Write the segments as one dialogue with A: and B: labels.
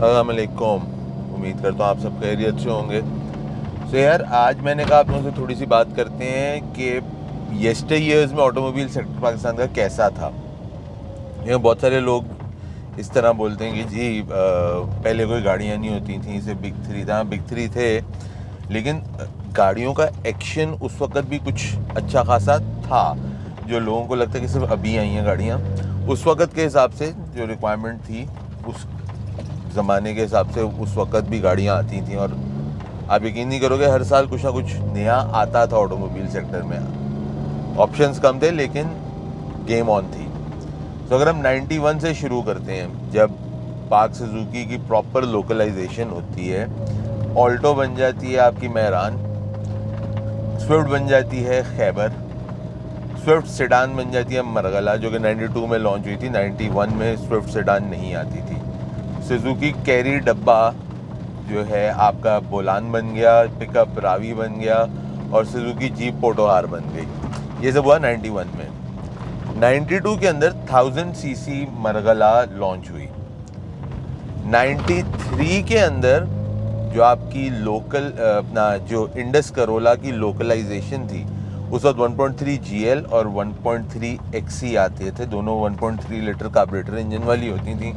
A: अस्सलामुअलैकुम। उम्मीद करता हूँ आप सब खैरियत से होंगे। सो यार, आज मैंने कहा आप लोगों से थोड़ी सी बात करते हैं कि येस्टर ईयर्स में ऑटोमोबाइल सेक्टर पाकिस्तान का कैसा था। ये बहुत सारे लोग इस तरह बोलते हैं कि जी पहले कोई गाड़ियाँ नहीं होती थी, सिर्फ बिग थ्री था। बिग थ्री थे, लेकिन गाड़ियों का एक्शन उस वक्त भी कुछ अच्छा खासा था। जो लोगों को लगता है कि सिर्फ अभी आई हैं गाड़ियाँ, उस वक्त के हिसाब से जो रिक्वायरमेंट थी उस ज़माने के हिसाब से उस वक्त भी गाड़ियाँ आती थी। और आप यकीन नहीं करोगे, हर साल कुछ ना कुछ नया आता था ऑटोमोबाइल सेक्टर में। ऑप्शंस कम थे लेकिन गेम ऑन थी। तो अगर हम 91 से शुरू करते हैं, जब पाक सुजुकी की प्रॉपर लोकलाइजेशन होती है, ऑल्टो बन जाती है आपकी मेहरान, स्विफ्ट बन जाती है खैबर, स्विफ्ट सेडान बन जाती है मरगला, जो कि 92 में लॉन्च हुई थी। 91 में स्विफ्ट सेडान नहीं आती थी। सुजुकी कैरी डब्बा जो है आपका बोलान बन गया, पिकअप रावी बन गया, और सुजुकी जीप पोटोहार बन गई। ये सब हुआ 91 में। 92 के अंदर 1000 सीसी मरगला लॉन्च हुई। 93 के अंदर जो आपकी लोकल अपना जो इंडस करोला की लोकलाइजेशन थी, उस वक्त 1.3 GL और 1.3 XE आते थे। दोनों 1.3 लीटर कार्बोरेटर इंजन वाली होती थी।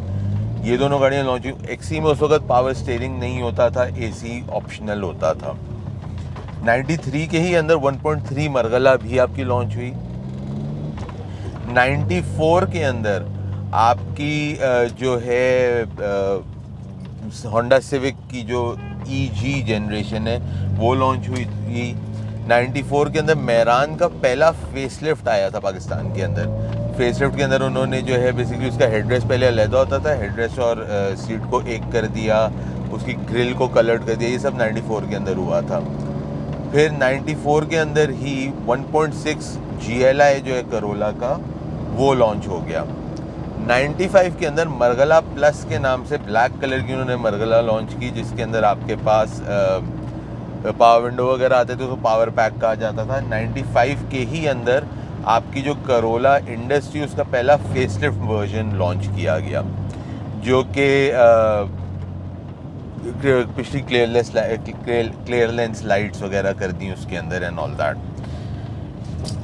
A: ये दोनों गाड़ियाँ लॉन्च हुई। एक्सी में उस वक्त पावर स्टीयरिंग नहीं होता था, AC ऑप्शनल होता था। 93 के ही अंदर 1.3 मरगला भी आपकी लॉन्च हुई। 94 के अंदर आपकी जो है होंडा सिविक की जो EG जनरेशन है वो लॉन्च हुई थी। 94 के अंदर मेहरान का पहला फेसलिफ्ट आया था पाकिस्तान के अंदर। फेसलिफ्ट के अंदर उन्होंने जो है बेसिकली उसका हेडरेस्ट पहले अलहदा होता था, हेडरेस्ट और सीट को एक कर दिया, उसकी ग्रिल को कलर्ड कर दिया। ये सब 94 के अंदर हुआ था। फिर 94 के अंदर ही 1.6 GLI जो है करोला का, वो लॉन्च हो गया। 95 के अंदर मरगला प्लस के नाम से ब्लैक कलर की उन्होंने मरगला लॉन्च की, जिसके अंदर आपके पास पावर विंडो वगैरह आते थे, तो पावर पैक कहा जाता था। 95 के ही अंदर आपकी जो करोला इंडस्ट्री, उसका पहला फेसलिफ्ट वर्जन लॉन्च किया गया, जो कि पिछली क्लियरलेंस लाइट्स वगैरह कर दी उसके अंदर एंड ऑल दैट।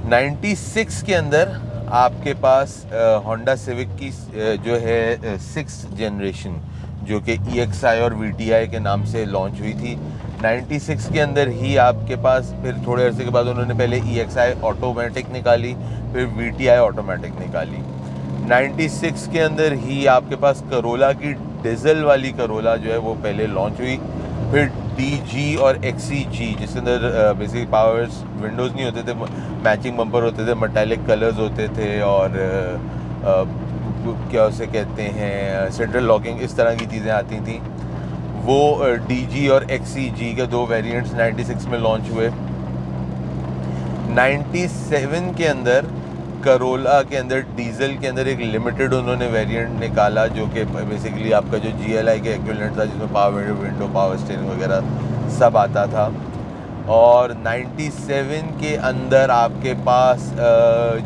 A: 96 के अंदर आपके पास होंडा सिविक की जो है 6th जनरेशन, जो कि EXI और VTI के नाम से लॉन्च हुई थी। 96 के अंदर ही आपके पास फिर थोड़े अरसे के बाद उन्होंने पहले EXI ऑटोमेटिक निकाली, फिर VTI ऑटोमेटिक निकाली। 96 के अंदर ही आपके पास करोला की डीजल वाली करोला जो है वो पहले लॉन्च हुई। फिर DG और XEG, जिसके अंदर बेसिकली पावर विंडोज़ नहीं होते थे, मैचिंग बम्पर होते थे, मेटालिक कलर्स होते थे, और क्या उसे कहते हैं, सेंट्रल लॉकिंग, इस तरह की चीज़ें आती थी। वो DG और XEG के दो वेरिएंट्स 96 में लॉन्च हुए। 97 के अंदर करोला के अंदर डीजल के अंदर एक लिमिटेड उन्होंने वेरिएंट निकाला, जो कि बेसिकली आपका जो GLI के इक्विवेलेंट था, जिसमें पावर विंडो, पावर स्टीयरिंग वगैरह सब आता था। और 97 के अंदर आपके पास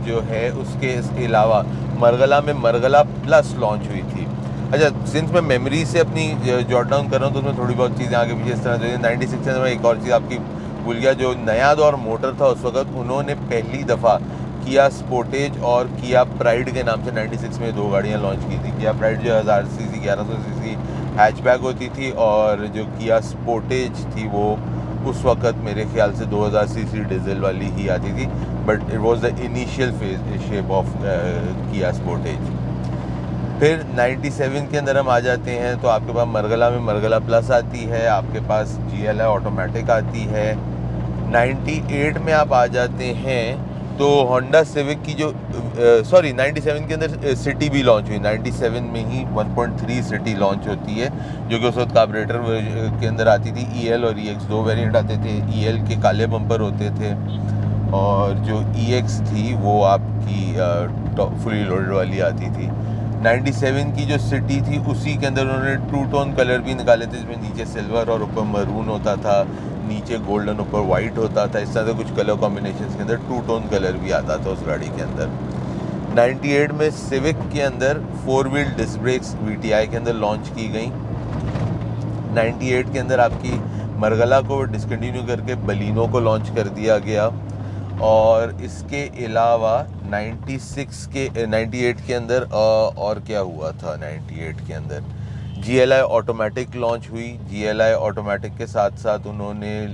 A: जो है उसके अलावा मरगला में मरगला प्लस लॉन्च हुई थी। अच्छा, सिंस मैं मेमोरी से अपनी जॉट डाउन कर रहा हूँ, तो उसमें थोड़ी बहुत चीज़ें आगे पीछे इस तरह से। 96 के अंदर एक और चीज़ आपकी भूल गया, जो नया दौर मोटर था उस वक्त, उन्होंने पहली दफ़ा किया स्पोर्टेज और किया प्राइड के नाम से 96 में दो गाड़ियाँ लॉन्च की थी। किया प्राइड जो 1000 सीसी 1100 सीसी हैचबैक होती थी, और जो किया स्पोर्टेज थी वो उस वक्त मेरे ख्याल से 2000 सीसी डीजल वाली ही आती थी, but it was the initial shape of किया स्पोर्टेज। फिर 97 के अंदर हम आ जाते हैं तो आपके पास मरगला में मरगला प्लस आती है, आपके पास GLI ऑटोमेटिक आती है। 98 में आप आ जाते हैं तो होंडा सिविक की जो 97 के अंदर सिटी भी लॉन्च हुई। 97 में ही 1.3 सिटी लॉन्च होती है, जो कि उस वक्त कार्बोरेटर के अंदर आती थी। EL और EX दो वेरिएंट आते थे। EL के काले बम्पर होते थे, और जो EX थी वो आपकी फुली लोडेड वाली आती थी। 97 की जो सिटी थी उसी के अंदर उन्होंने टू टोन कलर भी निकाले थे, जिसमें नीचे सिल्वर और ऊपर मरून होता था, नीचे गोल्डन ऊपर वाइट होता था। इस तरह से कुछ कलर कॉम्बिनेशन के अंदर टू टोन कलर भी आता था उस गाड़ी के अंदर। 98 में सिविक के अंदर 4 व्हील डिस्क ब्रेक्स VTI के अंदर लॉन्च की गई। 98 के अंदर आपकी मरगला को डिसकंटिन्यू करके बलिनो को लॉन्च कर दिया गया। और इसके अलावा 98 के अंदर और क्या हुआ था, 98 के अंदर GLI ऑटोमेटिक लॉन्च हुई। GLI ऑटोमेटिक के साथ साथ उन्होंने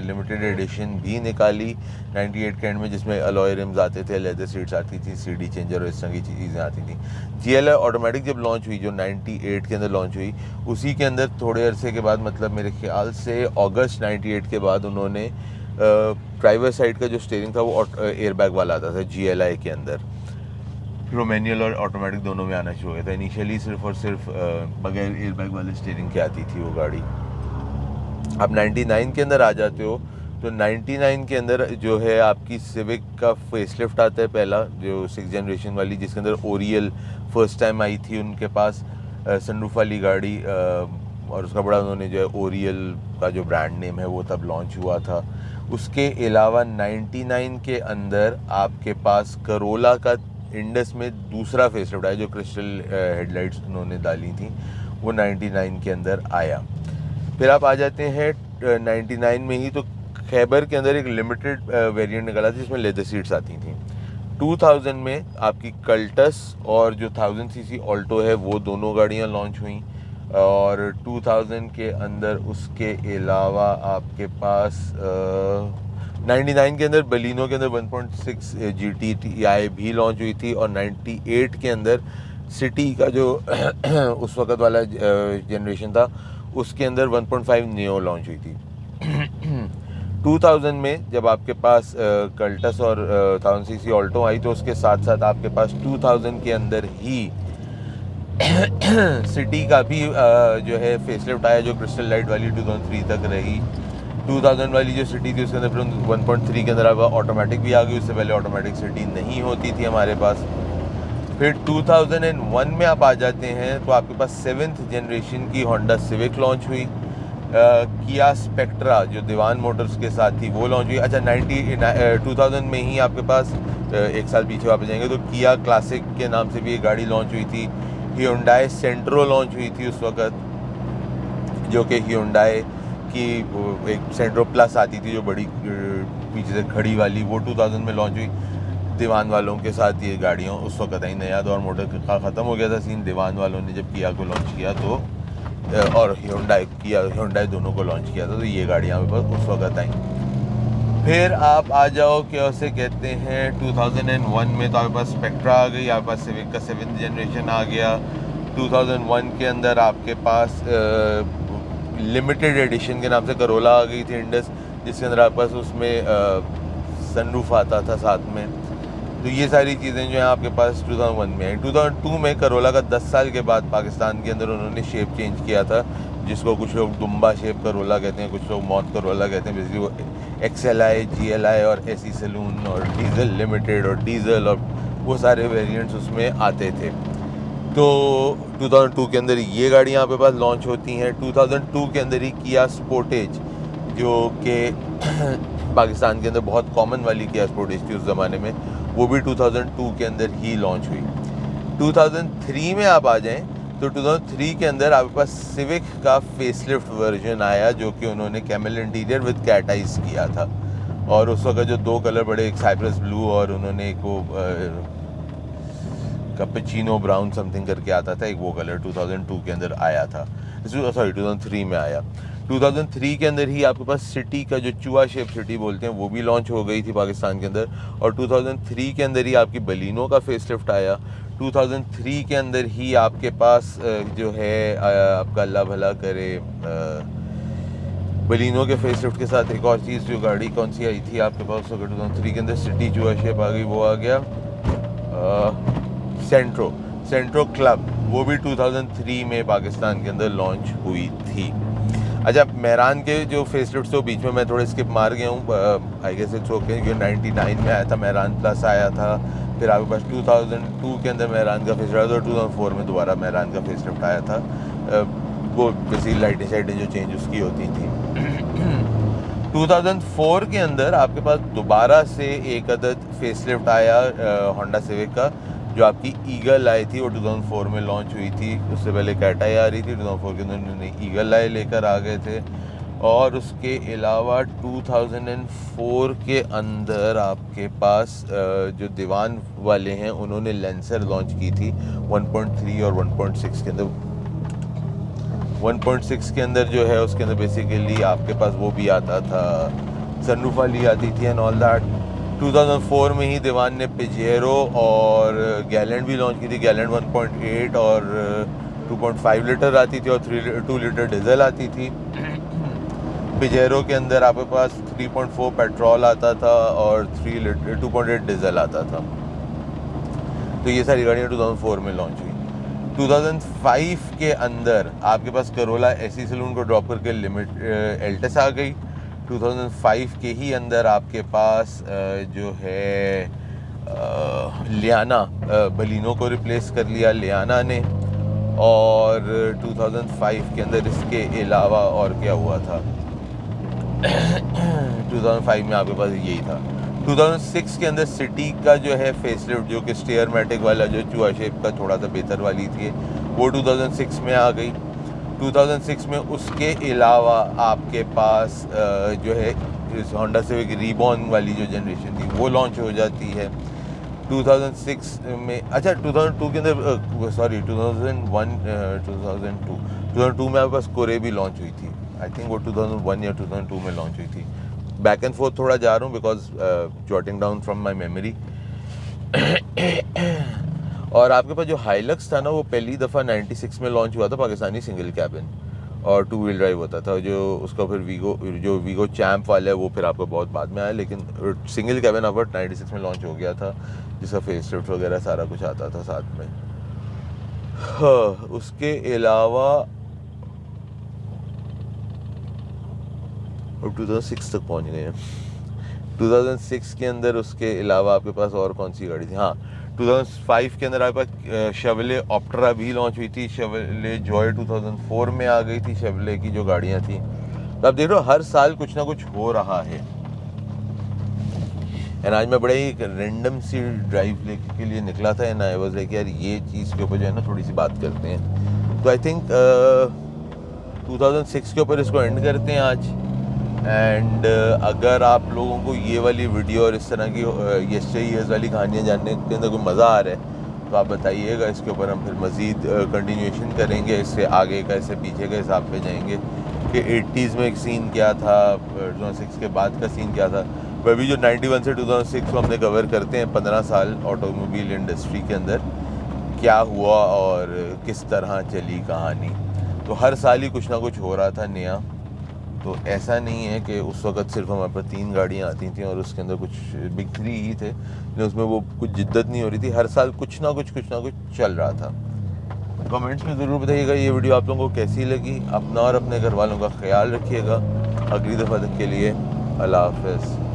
A: लिमिटेड एडिशन भी निकाली 98 के एंड में, जिसमें अलॉय रिम्स आते थे, लेदर सीट्स आती थी, CD चेंजर और इस तरह की चीज़ें आती थी। GLI ऑटोमेटिक जब लॉन्च हुई, जो 98 के अंदर लॉन्च हुई, उसी के अंदर थोड़े अरसे के बाद, मतलब मेरे ख्याल से अगस्त 98 के बाद, उन्होंने ड्राइवर साइड का जो स्टीयरिंग था वो एयरबैग वाला आता था GLI के अंदर। फिर मैनुअल और ऑटोमेटिक दोनों में आना शुरू हो गया था। इनिशियली सिर्फ और सिर्फ बगैर एयरबैग वाले स्टीयरिंग के आती थी वो गाड़ी। आप 99 के अंदर आ जाते हो तो 99 के अंदर जो है आपकी सिविक का फेसलिफ्ट आता है पहला, जो 6th जनरेशन वाली, जिसके अंदर ओरियल फर्स्ट टाइम आई थी उनके पास, सनरूफ वाली गाड़ी। और उसका बड़ा उन्होंने जो है ओरियल का जो ब्रांड नेम है वो तब लॉन्च हुआ था। उसके अलावा 99 के अंदर आपके पास करोला का इंडस में दूसरा फेसलिफ्ट आया, जो क्रिस्टल हेडलाइट्स उन्होंने डाली थी, वो 99 के अंदर आया। फिर आप आ जाते हैं 99 में ही तो खैबर के अंदर एक लिमिटेड वेरिएंट निकला था जिसमें लेदर सीट्स आती थी। 2000 में आपकी कल्टस और जो 1000cc ऑल्टो है वो दोनों गाड़ियाँ लॉन्च हुई। और 2000 के अंदर उसके अलावा आपके पास 99 के अंदर बलिनो के अंदर 1.6 GTI भी लॉन्च हुई थी। और 98 के अंदर सिटी का जो उस वक़्त वाला जनरेशन था उसके अंदर 1.5 नियो लॉन्च हुई थी। 2000 में जब आपके पास कल्टस और 1000cc ऑल्टो आई तो उसके साथ साथ आपके पास 2000 के अंदर ही सिटी का भी जो है फेसलिफ्ट आया, जो क्रिस्टल लाइट वाली 2003 तक रही। 2000 वाली जो सिटी थी उसके अंदर फिर 1.3 के अंदर अब ऑटोमेटिक भी आ गई, उससे पहले ऑटोमेटिक सिटी नहीं होती थी हमारे पास। फिर 2001 में आप आ जाते हैं तो आपके पास 7th जनरेशन की होंडा सिविक लॉन्च हुई। किया स्पेक्ट्रा जो दीवान मोटर्स के साथ थी वो लॉन्च हुई। अच्छा 2000 में ही आपके पास एक साल पीछे वापस जाएंगे तो किया क्लासिक के नाम से भी एक गाड़ी लॉन्च हुई थी। ह्यूंडई सेंट्रो लॉन्च हुई थी उस वक़्त, जो कि ह्यूंडई की एक सेंट्रो प्लस आती थी जो बड़ी पीछे से खड़ी वाली, वो 2000 में लॉन्च हुई। दीवान वालों के साथ ये गाड़ियाँ उस वक़्त आई। नया दौर मोटर का ख़त्म हो गया था सीन, दीवान वालों ने जब किया को लॉन्च किया तो, और ह्यूंडई दोनों को लॉन्च किया था, तो ये गाड़ियाँ उस वक़्त आई। फिर आप आ जाओ क्या उसे कहते हैं 2001 में तो आपके पास स्पेक्ट्रा आ गई, आपके पास सिविक का 7th जनरेशन आ गया। 2001 के अंदर आपके पास लिमिटेड एडिशन के नाम से करोला आ गई थी इंडस, जिसके अंदर आपके पास उसमें सनरूफ आता था साथ में। तो ये सारी चीज़ें जो हैं आपके पास 2001 में आई। 2002 में करोला का 10 साल के बाद पाकिस्तान के अंदर उन्होंने शेप चेंज किया था, जिसको कुछ लोग दुम्बा शेप करोला कहते हैं, कुछ लोग मौत करोला कहते हैं। बेसिकली वो XLI, GLI और SE सलून और डीजल लिमिटेड और डीजल और वो सारे वेरिएंट्स उसमें आते थे। तो 2002 के अंदर ये गाड़ियाँ आपके पास लॉन्च होती हैं। 2002 के अंदर ही किया स्पोर्टेज, जो कि पाकिस्तान के अंदर बहुत कॉमन वाली किया स्पोर्टेज थी उस ज़माने में, वो भी 2002 के अंदर ही लॉन्च हुई। 2003 में आप आ जाएं तो 2003 के अंदर आपके पास सिविक का फेसलिफ्ट वर्जन आया, जो कि उन्होंने camel interior with cat eyes किया था। और उस वक्त जो दो कलर बड़े, एक साइप्रस ब्लू और उन्होंने एक वो कैपुचिनो ब्राउन समथिंग करके आता था, एक वो कलर 2002 के अंदर आया था, सॉरी 2003 में आया। 2003 के अंदर ही आपके पास सिटी का जो चूहा शेप सिटी बोलते हैं वो भी लॉन्च हो गई थी पाकिस्तान के अंदर। और 2003 के अंदर ही आपकी बलिनो का फेसलिफ्ट आया। 2003 के अंदर ही आपके पास जो है आपका अल्लाह भला करे बलिनो के फेसलिफ्ट के साथ एक और चीज़, जो गाड़ी कौन सी आई थी आपके पास 2003 के अंदर सिटी चूहा शेप आ गई, वो आ गया सेंट्रो क्लब, वो भी 2003 में पाकिस्तान के अंदर लॉन्च हुई थी। अच्छा, मेहरान के जो फेसलिफ्ट तो बीच में मैं थोड़े स्किप मार गया हूँ, आई गेस इट्स ओके, क्योंकि 99 में आया था मेहरान प्लस आया था। फिर आपके पास 2002 के अंदर मेहरान का फेसलिफ्ट आया था और 2004 में दोबारा मेहरान का फेसलिफ्ट आया था। वो बेसिकली लाइटें शाइटें जो चेंज उसकी होती थी। 2004 के अंदर आपके पास दोबारा से एक अदद फेसलिफ्ट आया होंडा सिविक का, जो आपकी ईगल आई थी वो 2004 में लॉन्च हुई थी, उससे पहले कैटाई आ रही थी, 2004 के अंदर उन्होंने ईगल आई लेकर आ गए थे। और उसके अलावा 2004 के अंदर आपके पास जो दीवान वाले हैं उन्होंने लेंसर लॉन्च की थी 1.3 और 1.6 के अंदर। 1.6 के अंदर जो है उसके अंदर बेसिकली आपके पास वो भी आता था, सनरूफ वाली आती थी एंड ऑल दैट। 2004 में ही दीवान ने पिजेरो और गैलेंट भी लॉन्च की थी। गैलेंट 1.8 और 2.5 लीटर आती थी और 2 लीटर डीजल आती थी। पिजेरो के अंदर आपके पास 3.4 पेट्रोल आता था और 2.8 डीजल आता था। तो ये सारी गाड़ियाँ 2004 में लॉन्च हुई। 2005 के अंदर आपके पास करोला एसी सलून को ड्रॉप करके लिमिट एल्टस आ गई। 2005 के ही अंदर आपके पास जो है लियाना बलिनो को रिप्लेस कर लिया लियाना ने। और 2005 के अंदर इसके अलावा और क्या हुआ था 2005 में आपके पास यही था। 2006 के अंदर सिटी का जो है फेसलिफ्ट जो कि स्टेयरमैटिक वाला जो चूहा शेप का थोड़ा सा बेहतर वाली थी वो 2006 में आ गई। 2006 में उसके अलावा आपके पास जो है होंडा सिविक रीबॉर्न वाली जो जनरेशन थी वो लॉन्च हो जाती है 2006 में। अच्छा 2002 के अंदर सॉरी 2002 में आपके पास कोरे भी लॉन्च हुई थी। आई थिंक वो 2001 या 2002 में लॉन्च हुई थी। बैक एंड फोर्थ थोड़ा जा रहा हूँ because jotting down from my memory. और आपके पास जो हाइलक्स था ना वो पहली दफ़ा 96 में लॉन्च हुआ था, पाकिस्तानी सिंगल कैबिन और 2 व्हील ड्राइव होता था। जो उसका फिर वीगो चैम्प वाला है वो फिर आपको बहुत बाद में आया, लेकिन सिंगल कैबिन आपका 96 में लॉन्च हो गया था जिसका फेसलिफ्ट वगैरह सारा कुछ आता था साथ में। हाँ, उसके अलावा अब 2006 तक पहुंच गए हैं। 2006 के अंदर उसके अलावा आपके पास और कौन सी गाड़ी थी? हाँ 2005 के अंदर आपके पास शेवले ऑप्ट्रा भी लॉन्च हुई थी। शेवले जॉय 2004 में आ गई थी शेवले की जो गाड़ियाँ थी। तो आप देख रहे हो हर साल कुछ ना कुछ हो रहा है। एंड आज मैं बड़े ही रैंडम सी ड्राइव लेके के लिए निकला था एंड आई वाज लाइक यार ये चीज़ के ऊपर जो है ना थोड़ी सी बात करते हैं। तो आई थिंक 2006 के ऊपर इसको एंड करते हैं आज। एंड अगर आप लोगों को ये वाली वीडियो और इस तरह की यस वाली कहानियाँ जानने के अंदर कोई मज़ा आ रहा है तो आप बताइएगा, इसके ऊपर हम फिर मज़ीद कंटिन्यूएशन करेंगे। इससे आगे का इससे पीछे के हिसाब पे जाएंगे कि 80s में एक सीन क्या था, 2006 के बाद का सीन क्या था। अभी जो 91 से 2006 को हमने कवर करते हैं 15 साल ऑटोमोबाइल इंडस्ट्री के अंदर क्या हुआ और किस तरह चली कहानी। तो हर साल ही कुछ ना कुछ हो रहा था नया। तो ऐसा नहीं है कि उस वक़्त सिर्फ हमारे पास 3 गाड़ियाँ आती थी और उसके अंदर कुछ बिग 3 ही थे, लेकिन उसमें वो कुछ जिद्दत नहीं हो रही थी। हर साल कुछ ना कुछ चल रहा था। कमेंट्स में ज़रूर बताइएगा ये वीडियो आप लोगों को कैसी लगी। अपना और अपने घर वालों का ख्याल रखिएगा। अगली दफ़ा तक के लिए अल्लाह हाफ़िज़।